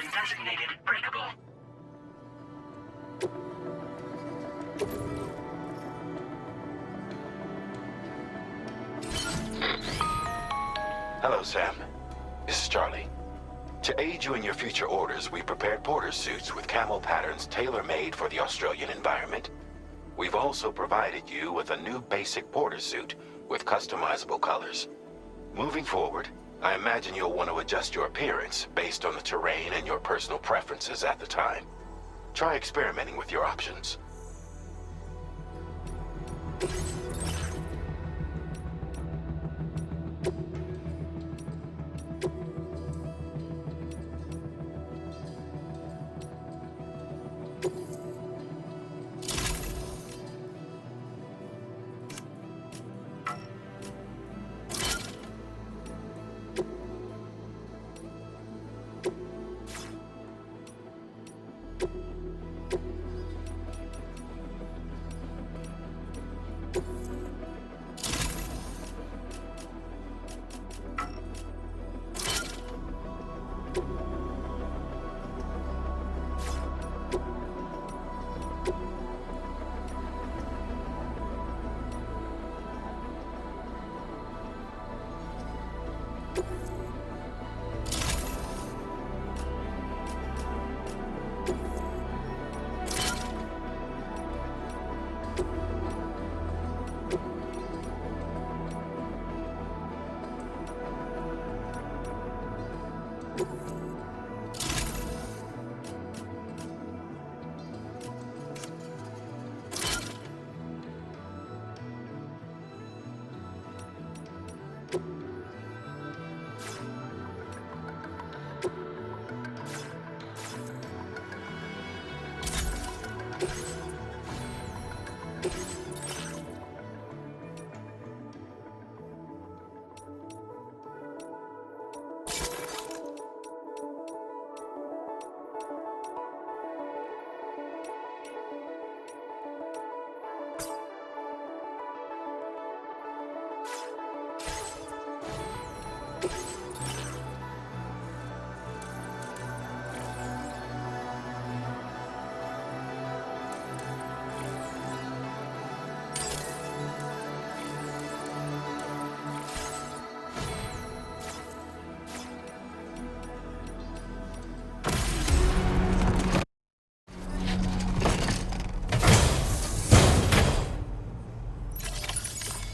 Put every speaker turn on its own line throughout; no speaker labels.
been designated breakable.
Hello, Sam. This is Charlie. To aid you in your future orders, we prepared porter suits with camel patterns tailor-made for the Australian environment. We've also provided you with a new basic porter suit with customizable colors. Moving forward, I imagine you'll want to adjust your appearance based on the terrain and your personal preferences at the time. Try experimenting with your options.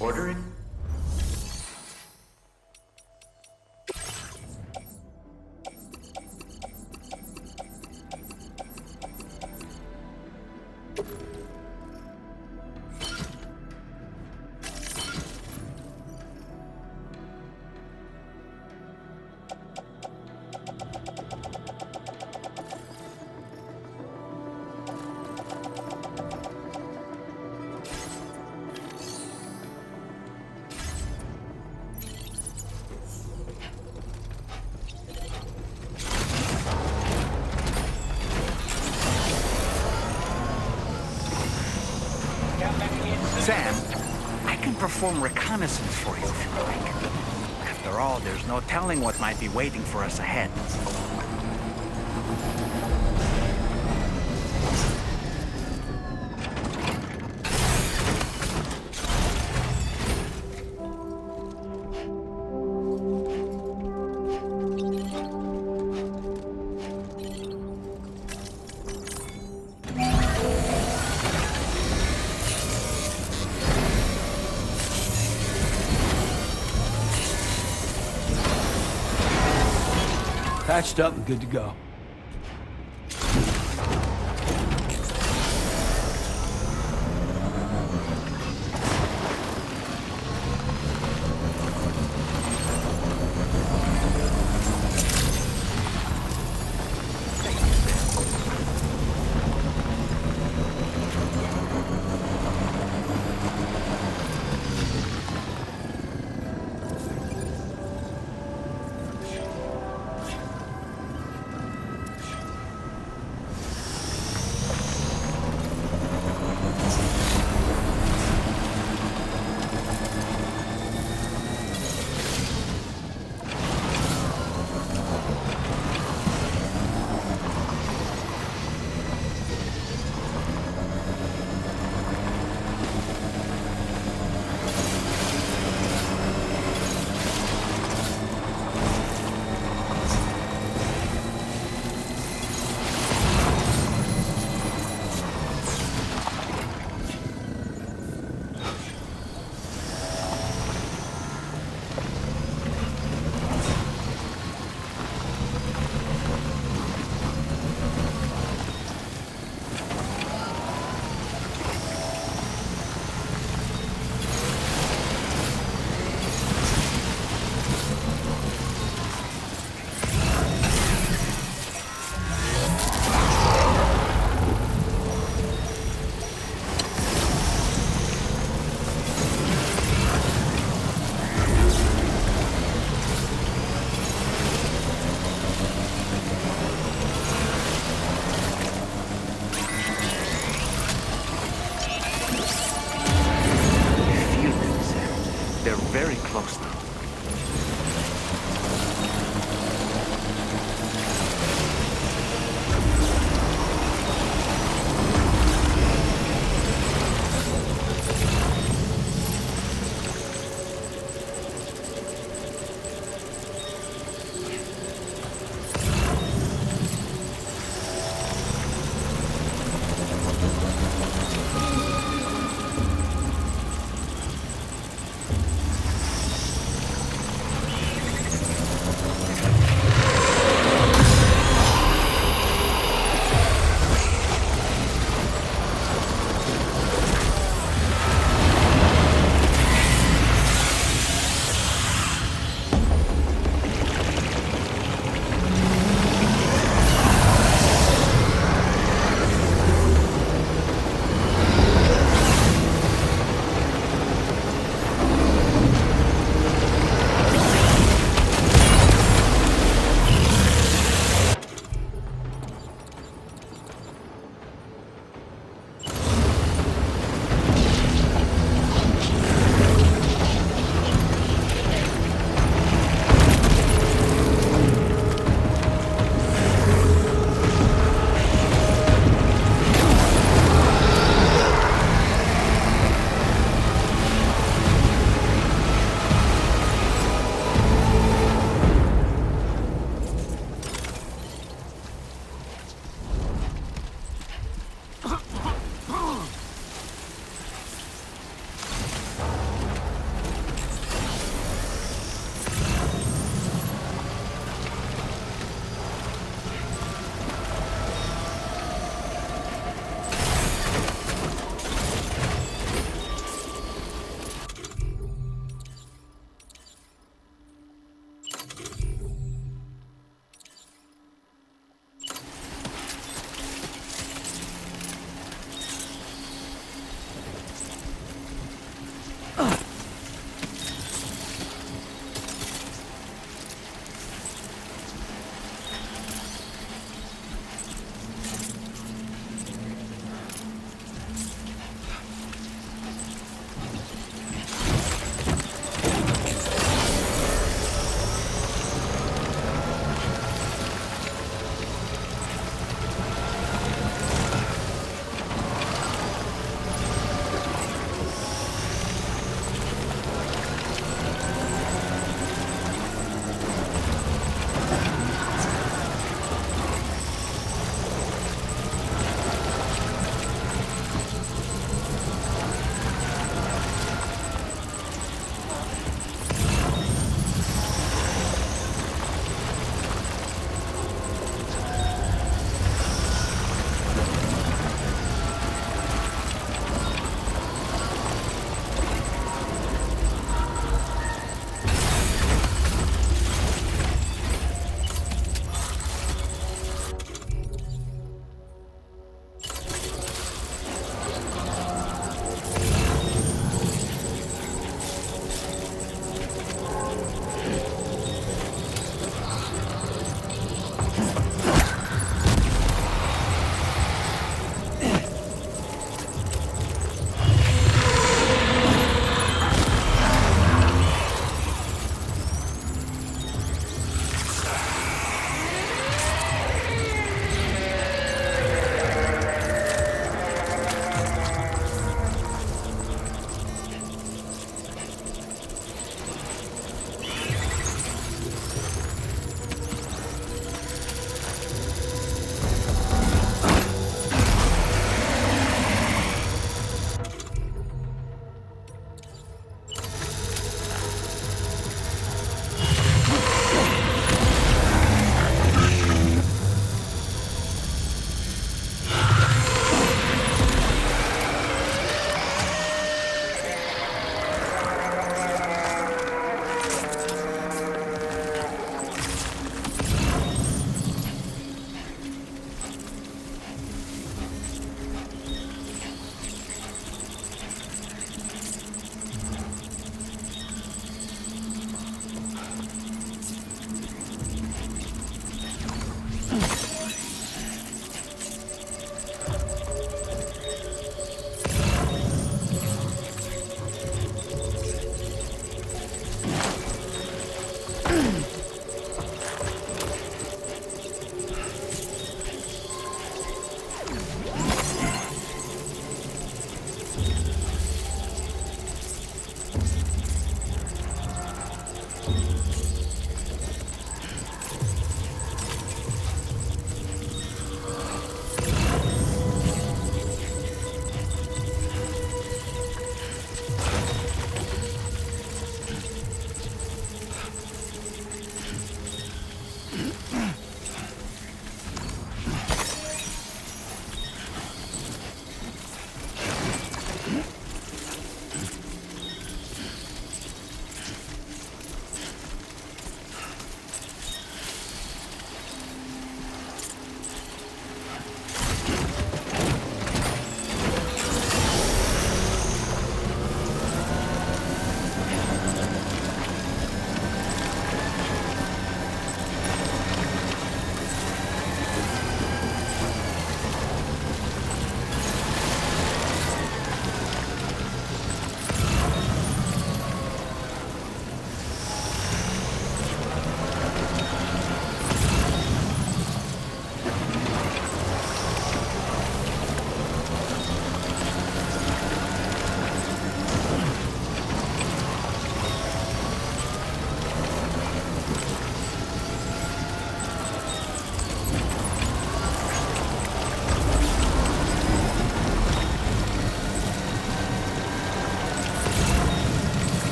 Ordering?
Sam, I can perform reconnaissance for you if you like. After all, there's no telling what might be waiting for us ahead.
Patched up and good to go.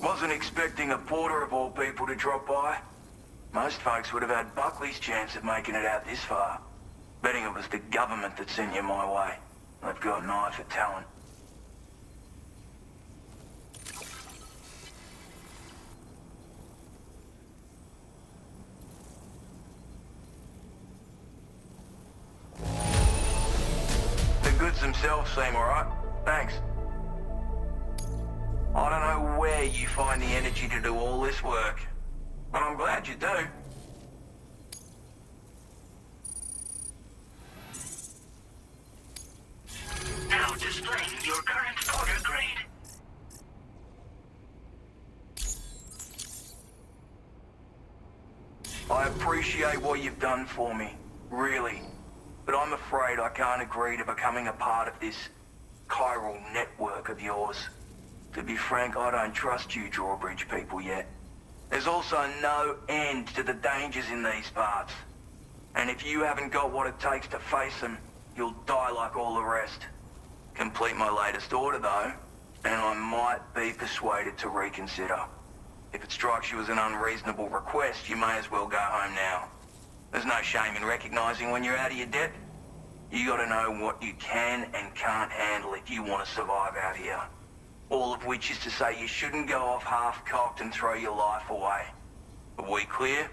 Wasn't expecting a porter of all people to drop by. Most folks would have had Buckley's chance of making it out this far. Betting it was the government that sent you my way. They've got an eye for talent. The goods themselves seem alright. Thanks. I don't know where you find the energy to do all this work, but I'm glad you do.
Now displaying your current porter grade.
I appreciate what you've done for me, really. But I'm afraid I can't agree to becoming a part of this chiral network of yours. To be frank, I don't trust you drawbridge people yet. There's also no end to the dangers in these parts. And if you haven't got what it takes to face them, you'll die like all the rest. Complete my latest order though, and I might be persuaded to reconsider. If it strikes you as an unreasonable request, you may as well go home now. There's no shame in recognizing when you're out of your depth. You gotta know what you can and can't handle if you want to survive out here. All of which is to say you shouldn't go off half-cocked and throw your life away. Are we clear?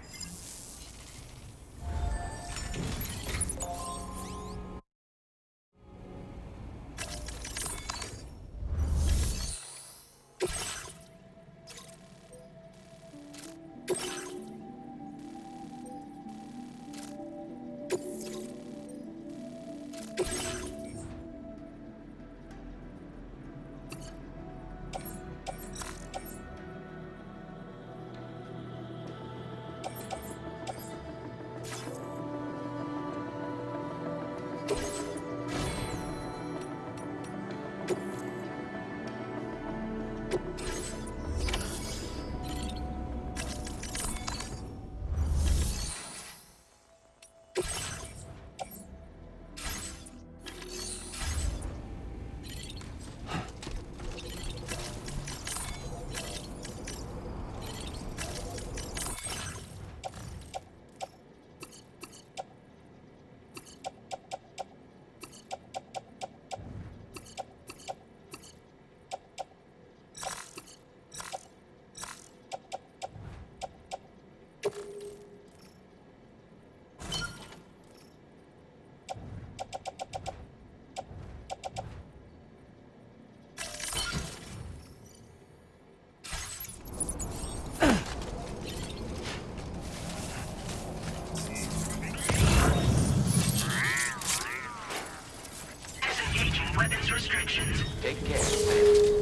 Weapons restrictions.
Take care, Sam.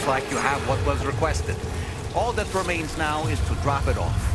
Like you have what was requested. All that remains now is to drop it off.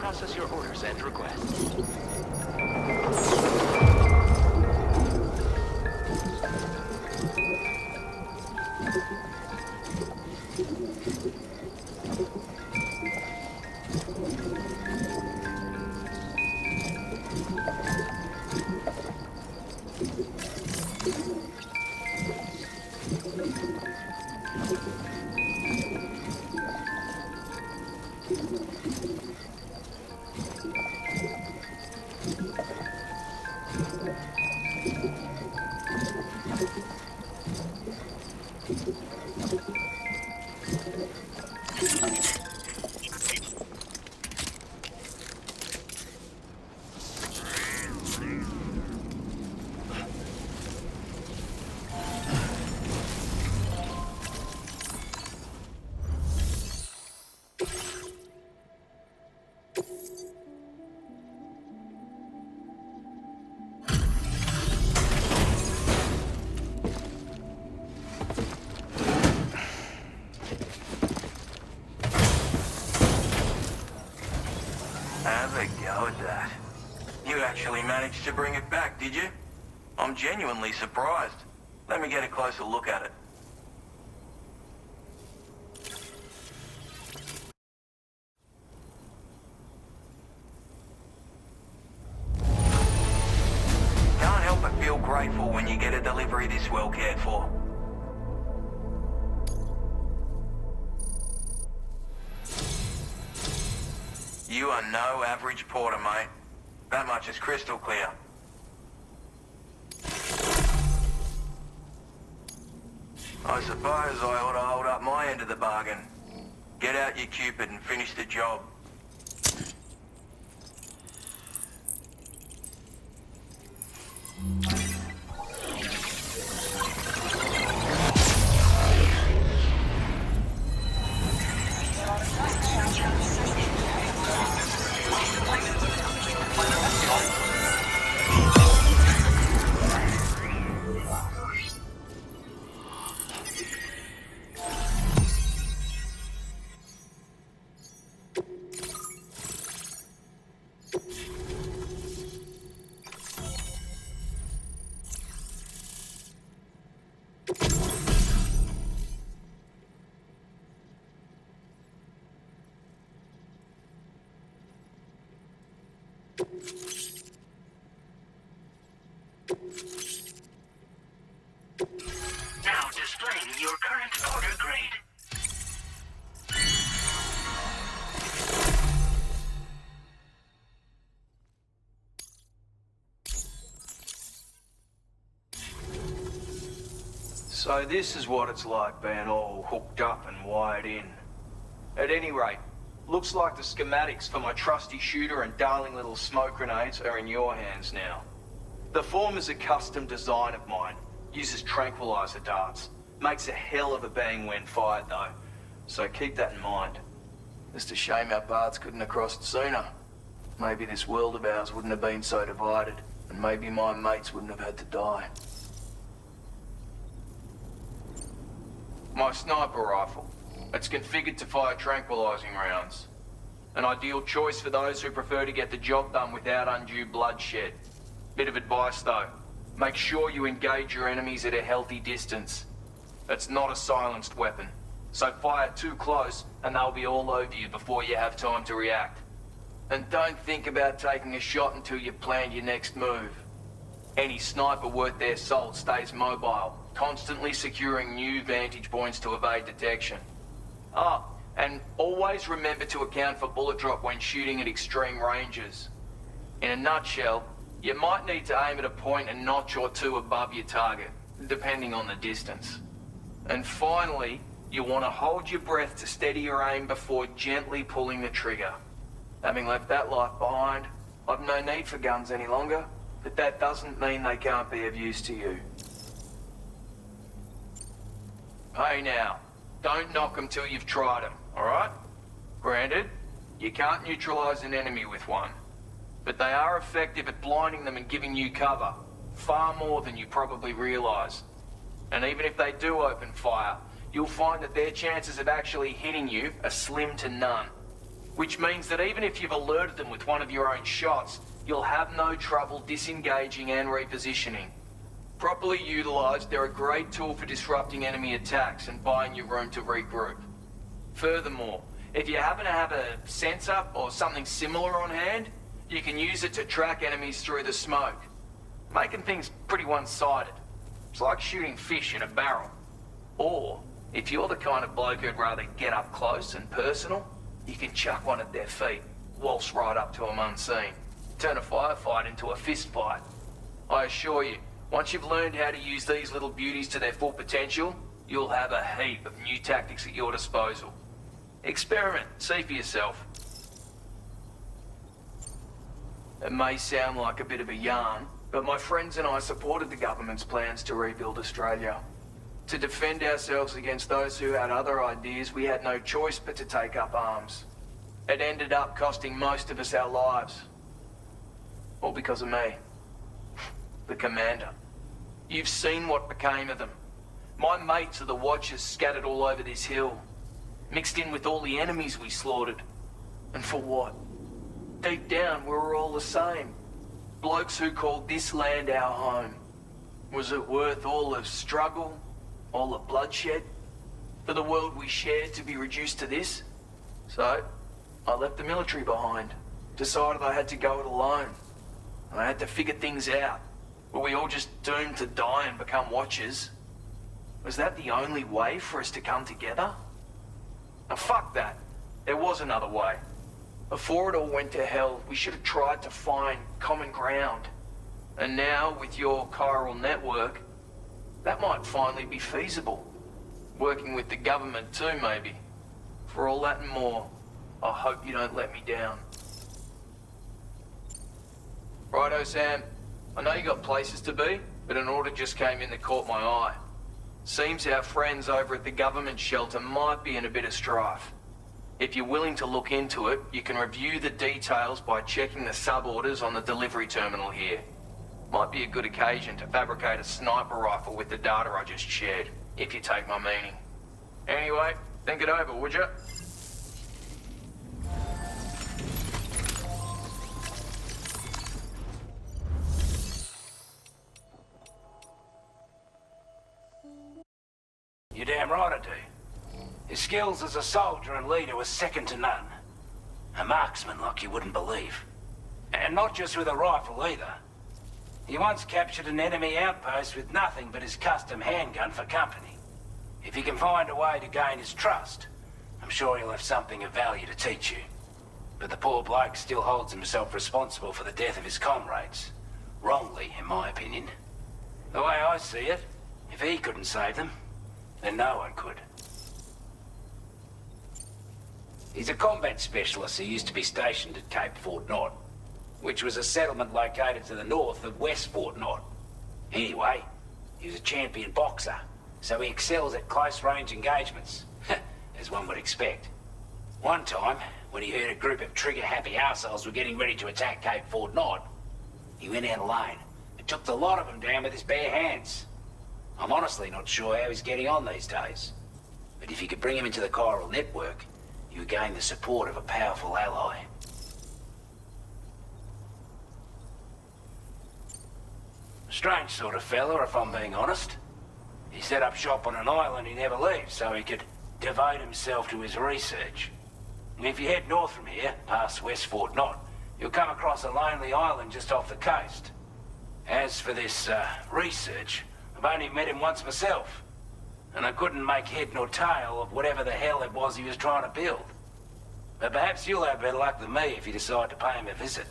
process your orders and requests.
How'd they go at that? You actually managed to bring it back, did you? I'm genuinely surprised. Let me get a closer look at it. Can't help but feel grateful when you get a delivery this well cared for. You are no average porter, mate. That much is crystal clear. I suppose I ought to hold up my end of the bargain. Get out your Cupid and finish the job.
Now displaying your current order grade.
So this is what it's like being all hooked up and wired in. At any rate, looks like the schematics for my trusty shooter and darling little smoke grenades are in your hands now. The form is a custom design of mine. Uses tranquilizer darts. Makes a hell of a bang when fired though. So keep that in mind. Just a shame our paths couldn't have crossed sooner. Maybe this world of ours wouldn't have been so divided. And maybe my mates wouldn't have had to die. My sniper rifle. It's configured to fire tranquilizing rounds. An ideal choice for those who prefer to get the job done without undue bloodshed. Bit of advice though. Make sure you engage your enemies at a healthy distance. It's not a silenced weapon, so fire too close and they'll be all over you before you have time to react. And don't think about taking a shot until you've planned your next move. Any sniper worth their salt stays mobile, constantly securing new vantage points to evade detection. Ah, and always remember to account for bullet drop when shooting at extreme ranges. In a nutshell, you might need to aim at a point a notch or two above your target, depending on the distance. And finally, you want to hold your breath to steady your aim before gently pulling the trigger. Having left that life behind, I've no need for guns any longer, but that doesn't mean they can't be of use to you. Hey now, don't knock them till you've tried them, alright? Granted, you can't neutralize an enemy with one. But they are effective at blinding them and giving you cover, far more than you probably realize. And even if they do open fire, you'll find that their chances of actually hitting you are slim to none. Which means that even if you've alerted them with one of your own shots, you'll have no trouble disengaging and repositioning. Properly utilized, they're a great tool for disrupting enemy attacks and buying you room to regroup. Furthermore, if you happen to have a sensor or something similar on hand, you can use it to track enemies through the smoke, making things pretty one-sided. It's like shooting fish in a barrel. Or, if you're the kind of bloke who'd rather get up close and personal, you can chuck one at their feet, waltz right up to them unseen, turn a firefight into a fist fight. I assure you, Once you've learned how to use these little beauties to their full potential, you'll have a heap of new tactics at your disposal. Experiment, see for yourself. It may sound like a bit of a yarn, but my friends and I supported the government's plans to rebuild Australia. To defend ourselves against those who had other ideas, we had no choice but to take up arms. It ended up costing most of us our lives. All because of me. The commander. You've seen what became of them. My mates are the Watchers scattered all over this hill. Mixed in with all the enemies we slaughtered. And for what? Deep down, we were all the same. Blokes who called this land our home. Was it worth all the struggle? All the bloodshed? For the world we shared to be reduced to this? So, I left the military behind. Decided I had to go it alone. I had to figure things out. Were we all just doomed to die and become Watchers? Was that the only way for us to come together? Now fuck that. There was another way. Before it all went to hell, we should have tried to find common ground. And now, with your chiral network, that might finally be feasible. Working with the government too, maybe. For all that and more, I hope you don't let me down. Righto, Sam. I know you got places to be, but an order just came in that caught my eye. Seems our friends over at the government shelter might be in a bit of strife. If you're willing to look into it, you can review the details by checking the sub-orders on the delivery terminal here. Might be a good occasion to fabricate a sniper rifle with the data I just shared, if you take my meaning. Anyway, think it over, would you?
You're damn right I do. His skills as a soldier and leader were second to none. A marksman like you wouldn't believe. And not just with a rifle either. He once captured an enemy outpost with nothing but his custom handgun for company. If you can find a way to gain his trust, I'm sure he'll have something of value to teach you. But the poor bloke still holds himself responsible for the death of his comrades. Wrongly, in my opinion. The way I see it, if he couldn't save them, then no one could. He's a combat specialist who used to be stationed at Cape Fort Knott, which was a settlement located to the north of West Fort Knott. Anyway, he was a champion boxer, so he excels at close-range engagements, as one would expect. One time, when he heard a group of trigger-happy arseholes were getting ready to attack Cape Fort Knott, he went out alone and took the lot of them down with his bare hands. I'm honestly not sure how he's getting on these days, but if you could bring him into the chiral network, you would gain the support of a powerful ally. Strange sort of fella, if I'm being honest. He set up shop on an island he never leaves so he could devote himself to his research. If you head north from here, past West Fort Knott, you'll come across a lonely island just off the coast. As for this, research, I've only met him once myself, and I couldn't make head nor tail of whatever the hell it was he was trying to build. But perhaps you'll have better luck than me if you decide to pay him a visit.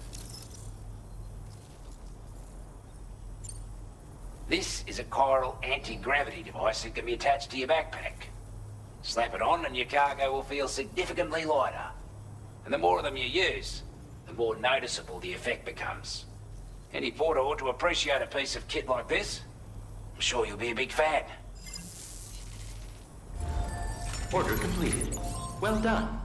This is a chiral anti-gravity device that can be attached to your backpack. Slap it on and your cargo will feel significantly lighter. And the more of them you use, the more noticeable the effect becomes. Any porter ought to appreciate a piece of kit like this. I'm sure you'll be a big fan.
Order completed. Well done.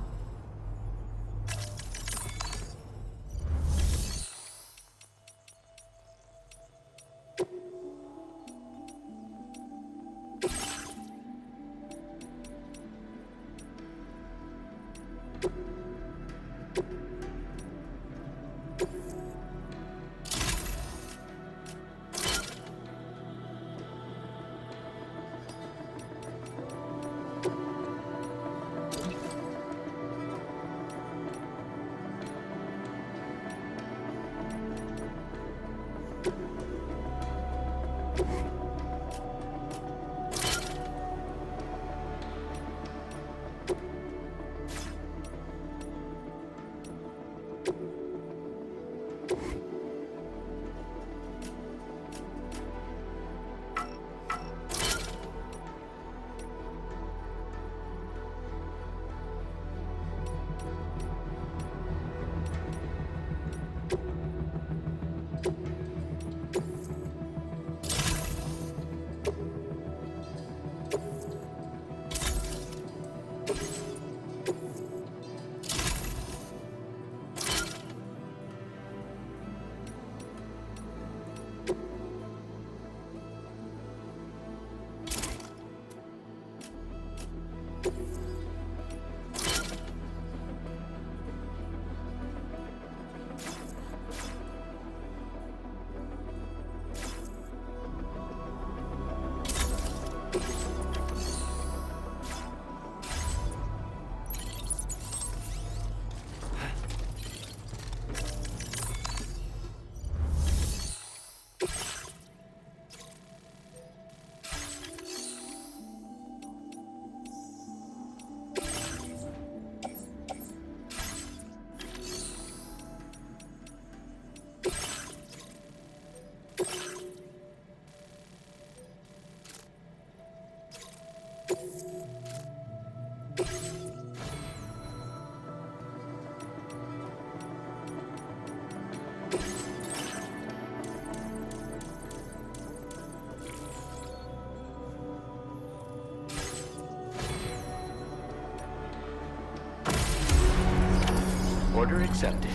Order accepted.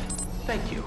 Thank you.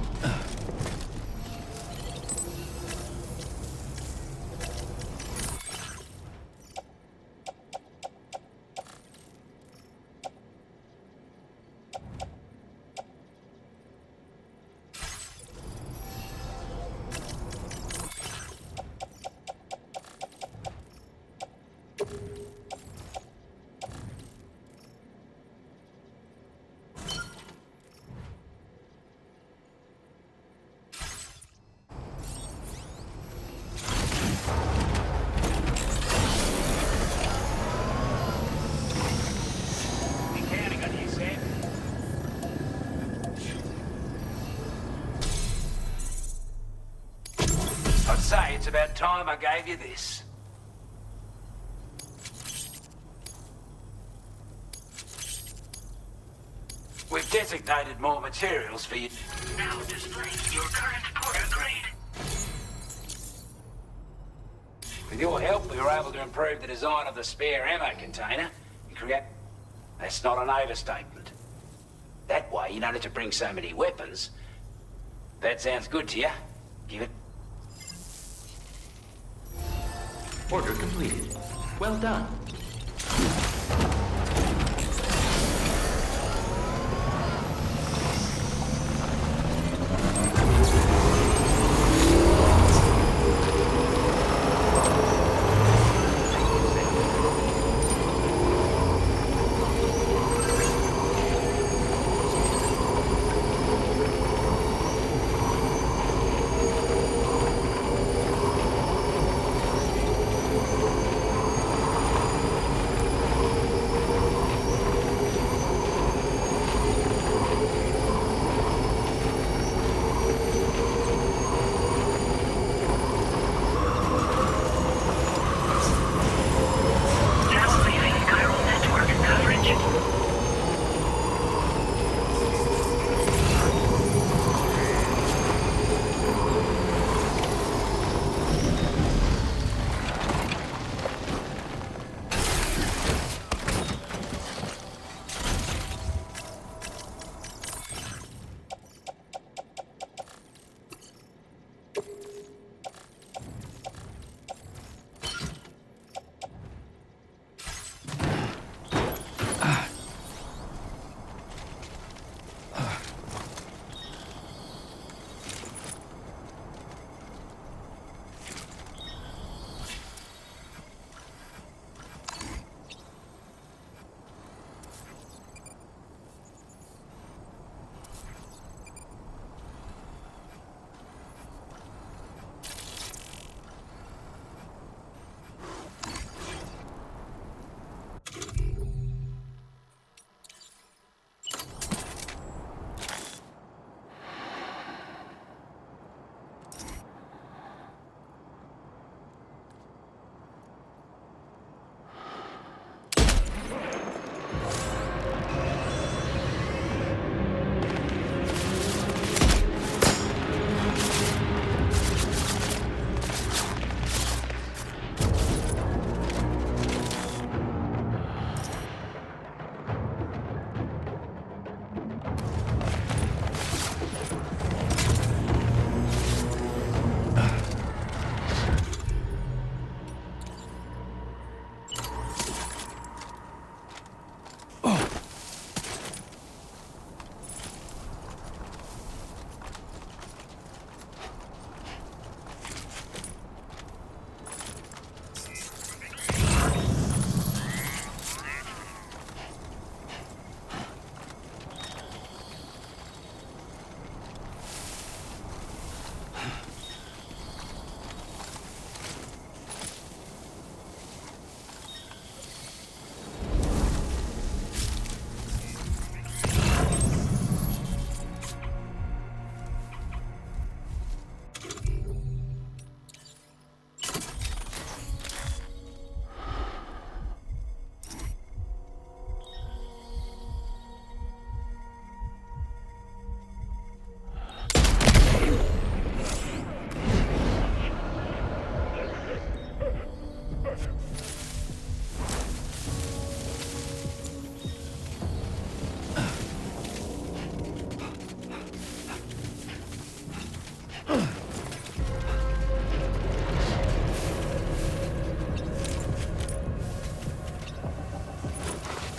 I'd say it's about time I gave you this. We've designated more materials for you.
Now displaying your current porter grade.
With your help, we were able to improve the design of the spare ammo container and create... That's not an overstatement. That way, you don't have to bring so many weapons. That sounds good to you? Give it...
Order completed. Well done.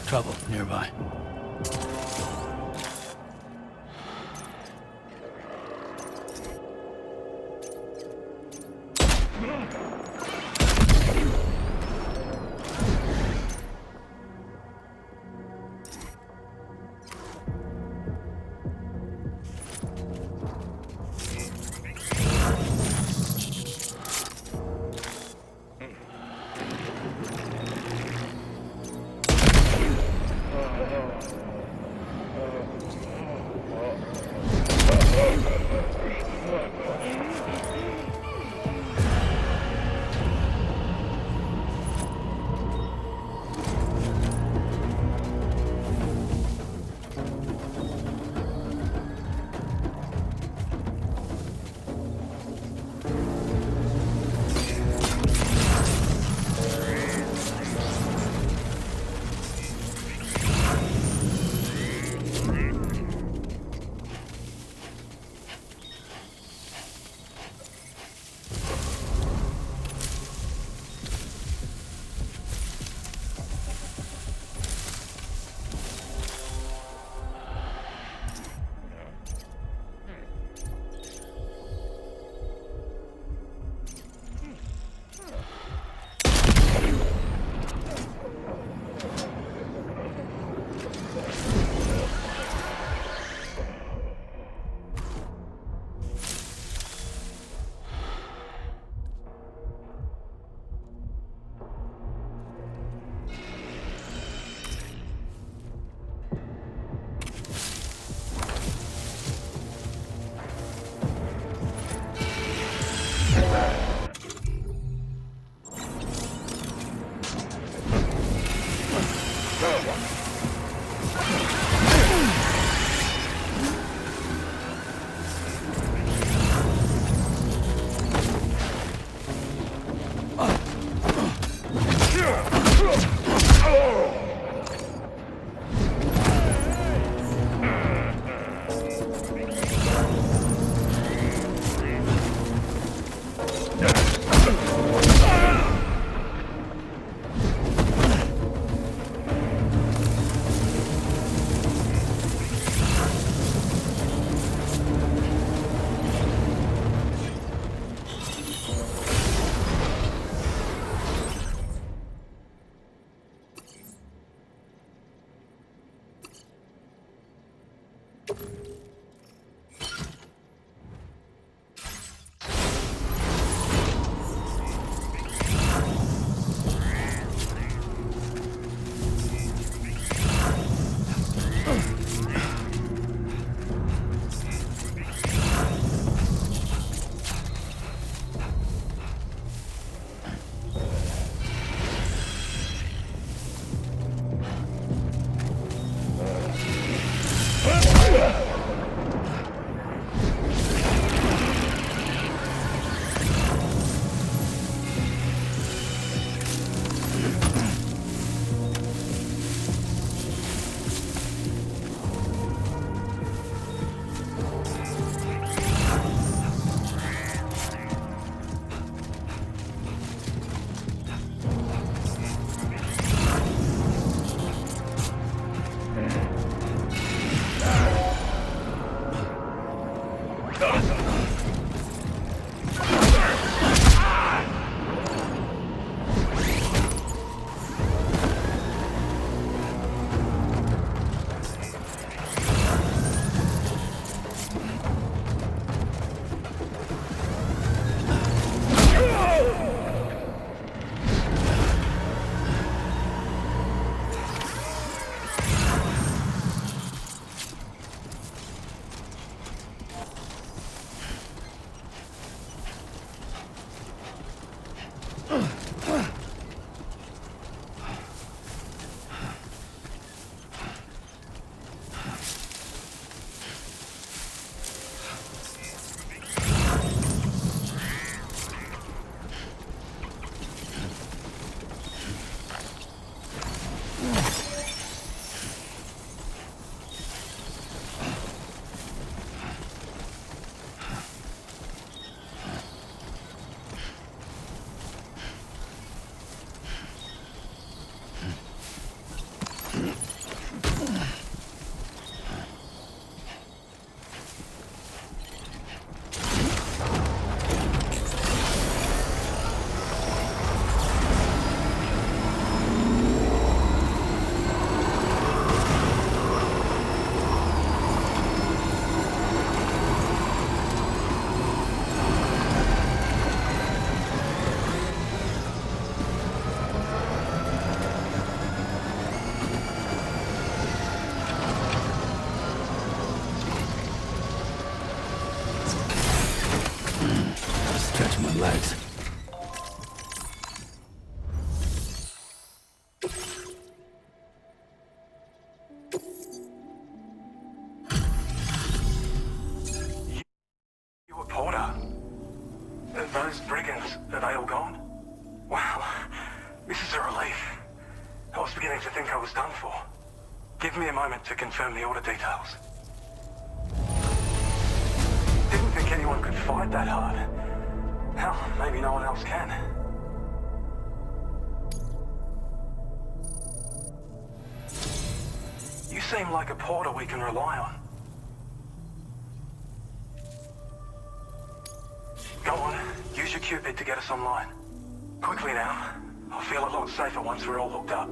trouble nearby.
relief. I was beginning to think I was done for. Give me a moment to confirm the order details. Didn't think anyone could fight that hard. Hell, maybe no one else can. You seem like a porter we can rely on. Go on, use your Cupid to get us online. Quickly now. I'll feel a lot safer once we're all hooked up.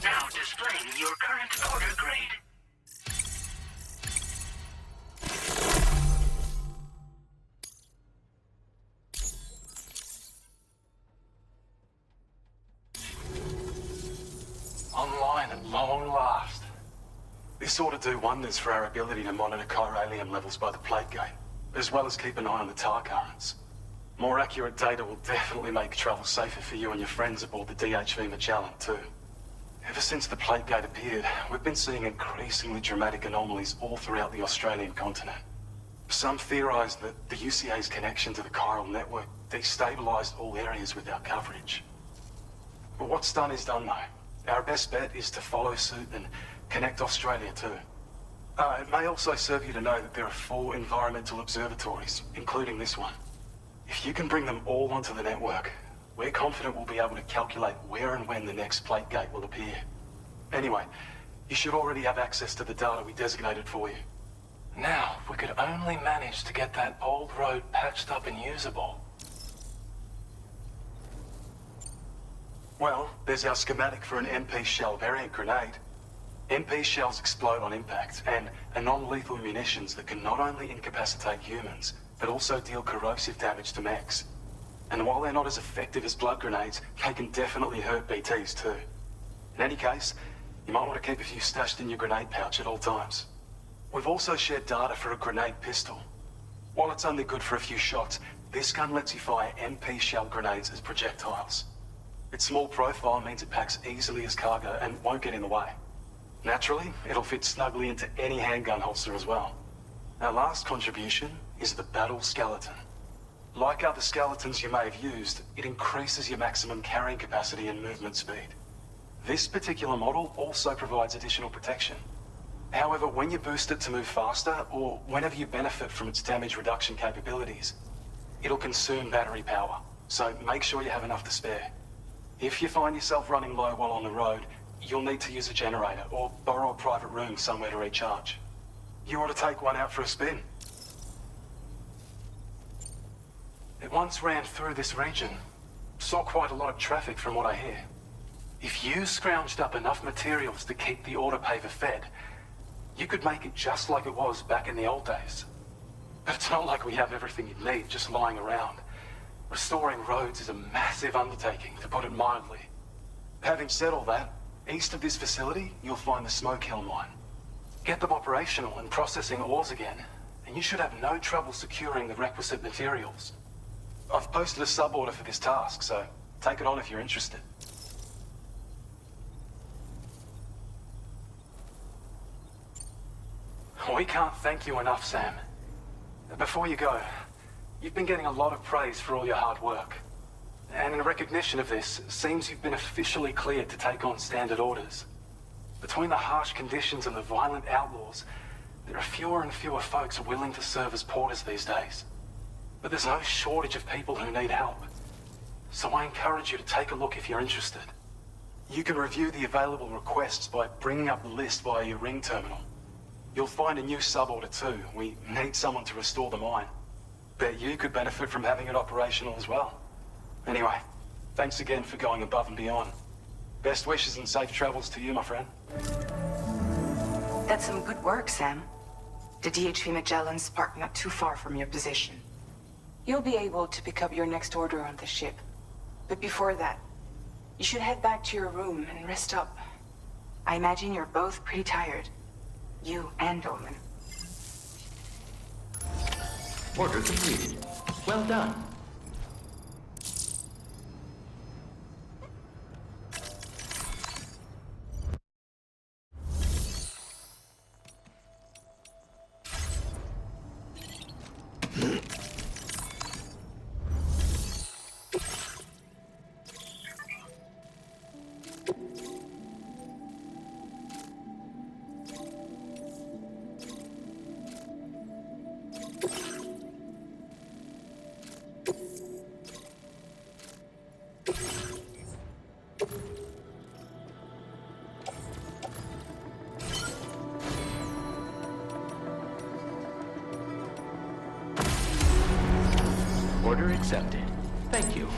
Now displaying your current order grade.
Online at long last. This ought to do wonders for our ability to monitor chiralium levels by the plate gate, as well as keep an eye on the tar currents. More accurate data will definitely make travel safer for you and your friends aboard the DHV Magellan, too. Ever since the plate gate appeared, we've been seeing increasingly dramatic anomalies all throughout the Australian continent. Some theorize that the UCA's connection to the chiral network destabilized all areas with our coverage. But what's done is done, though. Our best bet is to follow suit and connect Australia, too. It may also serve you to know that there are 4 environmental observatories, including this one. If you can bring them all onto the network, we're confident we'll be able to calculate where and when the next plate gate will appear. Anyway, you should already have access to the data we designated for you. Now, if we could only manage to get that old road patched up and usable. Well, there's our schematic for an MP shell variant grenade. MP shells explode on impact and are non-lethal munitions that can not only incapacitate humans, but also deal corrosive damage to mechs. And while they're not as effective as blood grenades, they can definitely hurt BTs too. In any case, you might want to keep a few stashed in your grenade pouch at all times. We've also shared data for a grenade pistol. While it's only good for a few shots, this gun lets you fire MP shell grenades as projectiles. Its small profile means it packs easily as cargo and won't get in the way. Naturally, it'll fit snugly into any handgun holster as well. Our last contribution is the Battle Skeleton. Like other skeletons you may have used, it increases your maximum carrying capacity and movement speed. This particular model also provides additional protection. However, when you boost it to move faster, or whenever you benefit from its damage reduction capabilities, it'll consume battery power, so make sure you have enough to spare. If you find yourself running low while on the road, you'll need to use a generator or borrow a private room somewhere to recharge. You ought to take one out for a spin. It once ran through this region. Saw quite a lot of traffic from what I hear. If you scrounged up enough materials to keep the autopaver fed, you could make it just like it was back in the old days. But it's not like we have everything you need just lying around. Restoring roads is a massive undertaking, to put it mildly. Having said all that, east of this facility, you'll find the Smoke Hill mine. Get them operational and processing ores again, and you should have no trouble securing the requisite materials. I've posted a sub-order for this task, so take it on if you're interested. We can't thank you enough, Sam. Before you go, you've been getting a lot of praise for all your hard work. And in recognition of this, it seems you've been officially cleared to take on standard orders. Between the harsh conditions and the violent outlaws, There are fewer and fewer folks willing to serve as porters these days. But there's no shortage of people who need help. So I encourage you to take a look if you're interested. You can review the available requests by bringing up the list via your ring terminal. You'll find a new sub-order too. We need someone to restore the mine. Bet you could benefit from having it operational as well. Anyway, thanks again for going above and beyond. Best wishes and safe travels to you, my friend.
That's some good work, Sam. The DHV Magellan's parked not too far from your position. You'll be able to pick up your next order on the ship. But before that, you should head back to your room and rest up. I imagine you're both pretty tired. You and Dolman.
Order completed. Well done. Order accepted. Thank you.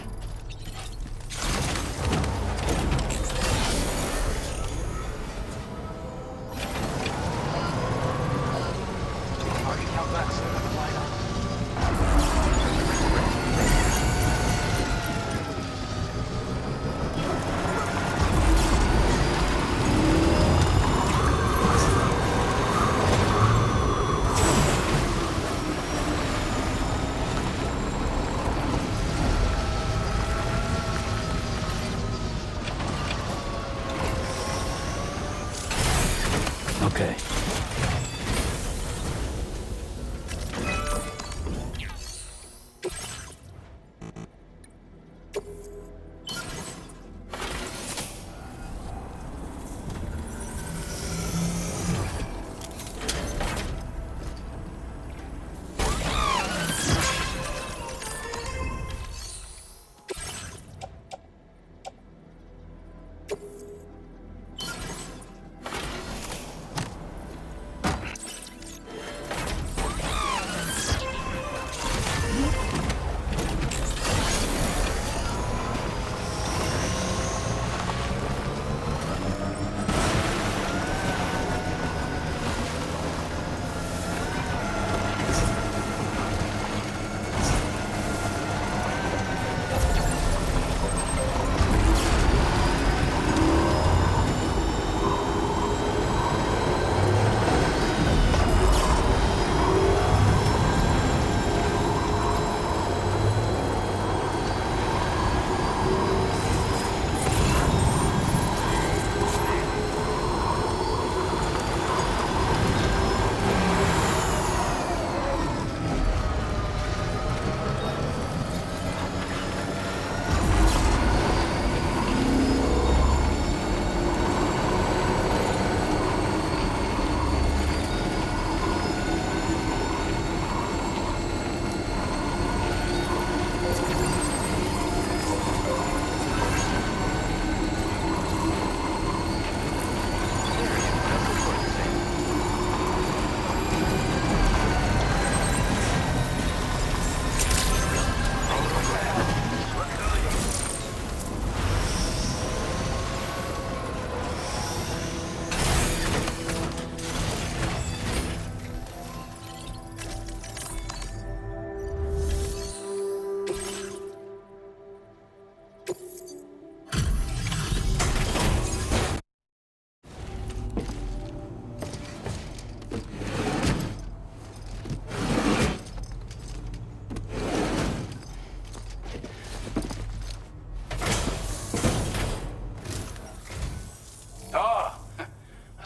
Okay.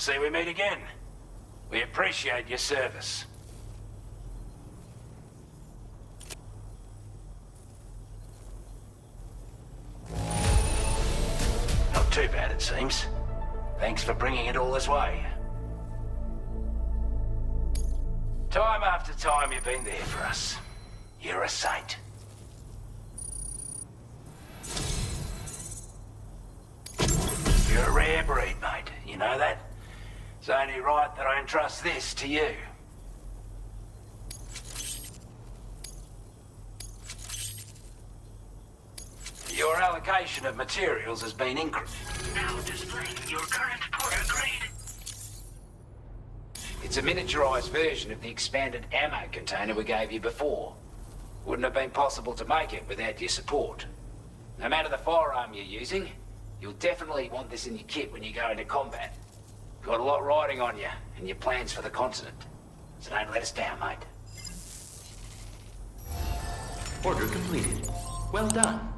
See, we meet again. We appreciate your service. Not too bad, it seems. Thanks for bringing it all this way. time you've been there for us. You're a saint. You're a rare breed, mate. You know that? It's only right that I entrust this to you. Your allocation of materials has been increased.
Now displaying your current porter grade.
It's a miniaturized version of the expanded ammo container we gave you before. Wouldn't have been possible to make it without your support. No matter the firearm you're using, you'll definitely want this in your kit when you go into combat. Got a lot riding on you and your plans for the continent. So don't let us down, mate.
Order completed. Well done.